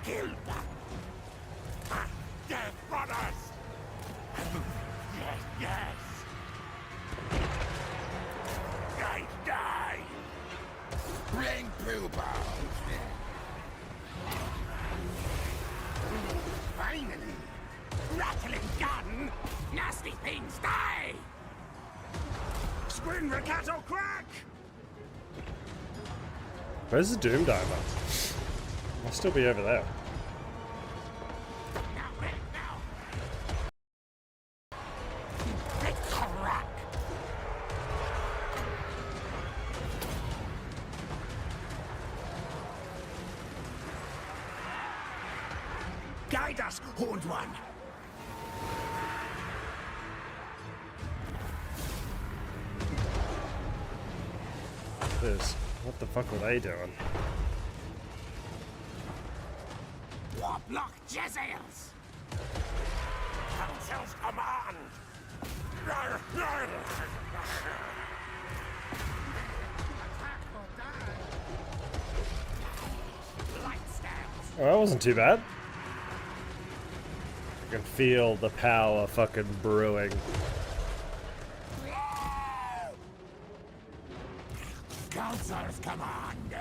Kill. Death brothers. Yes. I die. Bring pupils. Finally. Rattling gun. Nasty things die. Squin Riccato crack. Where's the Doom Diver? Must still be over there. Guide us, Horned One! What the fuck were they doing? Warlock Jezzails! Council's command! Oh, that wasn't too bad. I can feel the power fucking brewing. Council's command!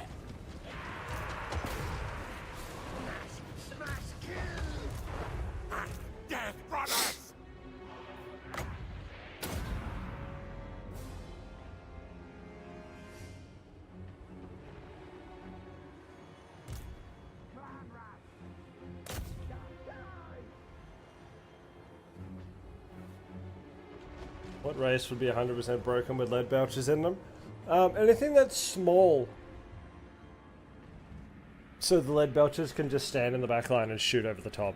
Smash kill! Death brothers! What race would be 100% broken with lead belches in them? Anything that's small. So the lead belchers can just stand in the back line and shoot over the top.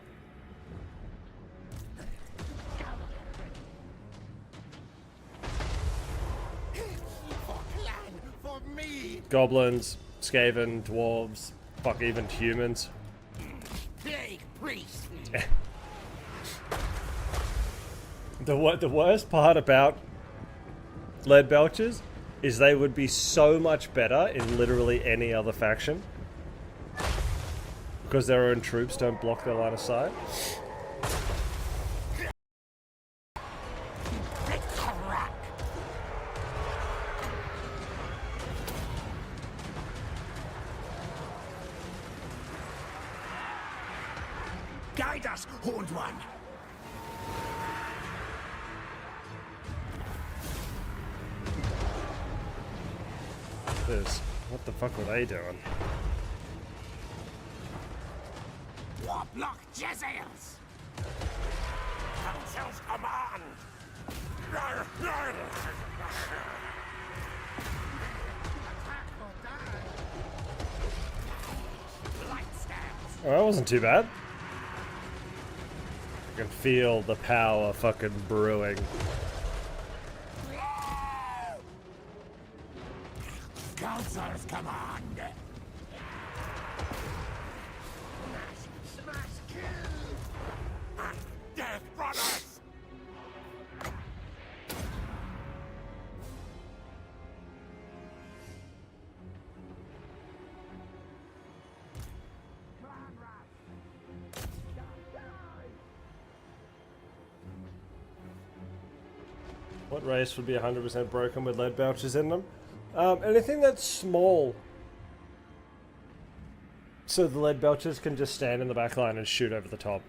For me! Goblins, Skaven, dwarves, fuck even humans. Plague priest! The worst part about lead belchers is they would be so much better in literally any other faction. Because their own troops don't block their line of sight. Guide us, Horned One! What the fuck were they doing? Warlock Jezzails! Council's command! Oh, that wasn't too bad. I can feel the power fucking brewing. Council's command! Smash kill! Death brothers! What race would be 100% broken with lead belches in them? Anything that's small. So the lead belchers can just stand in the back line and shoot over the top.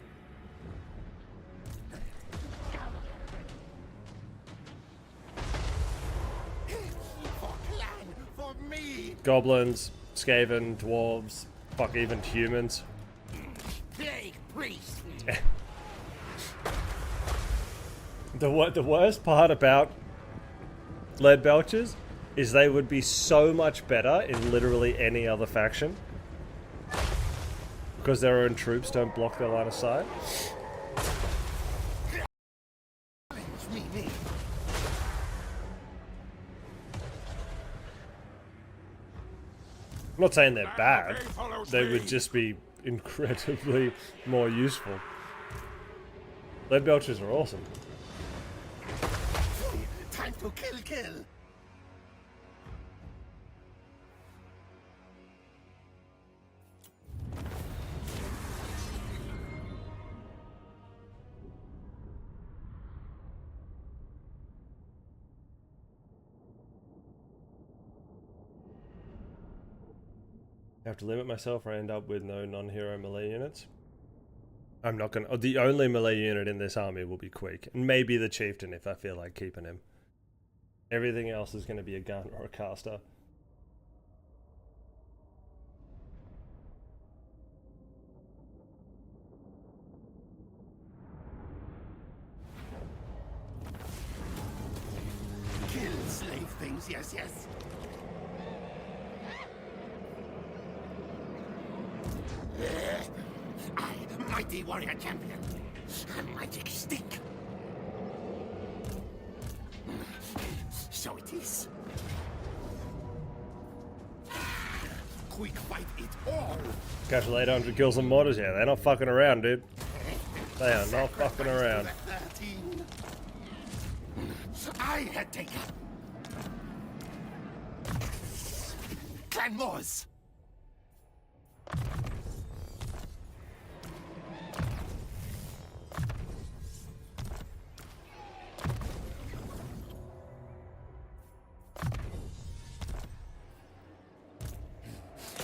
For me! Goblins, Skaven, dwarves, fuck even humans. Plague priest! The worst part about lead belchers is they would be so much better in literally any other faction. Because their own troops don't block their line of sight. I'm not saying they're bad, they would just be incredibly more useful. Lead belchers are awesome. Time to kill! I have to limit myself or I end up with no non-hero melee units. I'm not gonna... Oh, the only melee unit in this army will be Queek. And maybe the Chieftain if I feel like keeping him. Everything else is going to be a gun or a caster. Kill slave things, yes, yes. I, mighty warrior champion. A magic stick. So it is. Quick fight it all. Casual 800 kills and mortars. Yeah, they're not fucking around, dude. They are not fucking around. 13. I had taken. Clan Moors.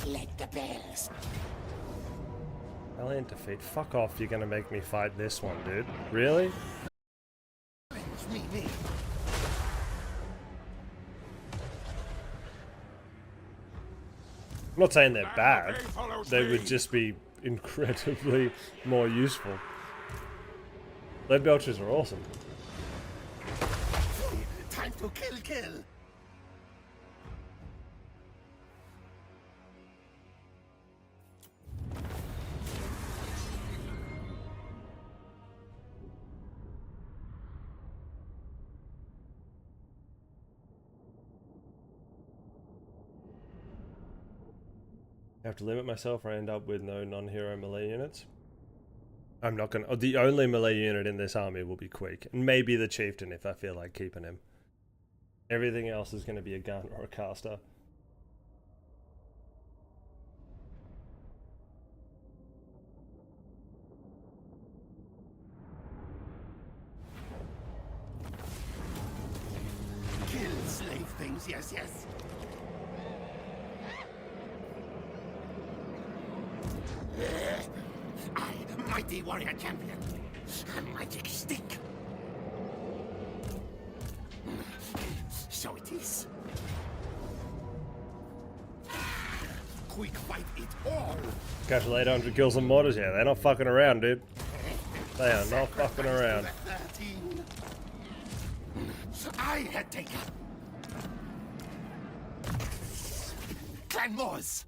Let the bells. Alien defeat. Fuck off, you're gonna make me fight this one, dude. Really? Me. I'm not saying they're bad. They would just be incredibly more useful. Lead Belchers are awesome. Time to kill. I have to limit myself or I end up with no non-hero melee units. I'm not gonna... Oh, the only melee unit in this army will be Queek. And maybe the Chieftain if I feel like keeping him. Everything else is going to be a gun or a caster. Kill slave things, yes, yes. I, mighty warrior champion. A magic stick. So it is. Quick fight it all. Casual 800 kills and mortars. Yeah, they're not fucking around, dude. They are not fucking around. 13. I had taken. Clan Moors.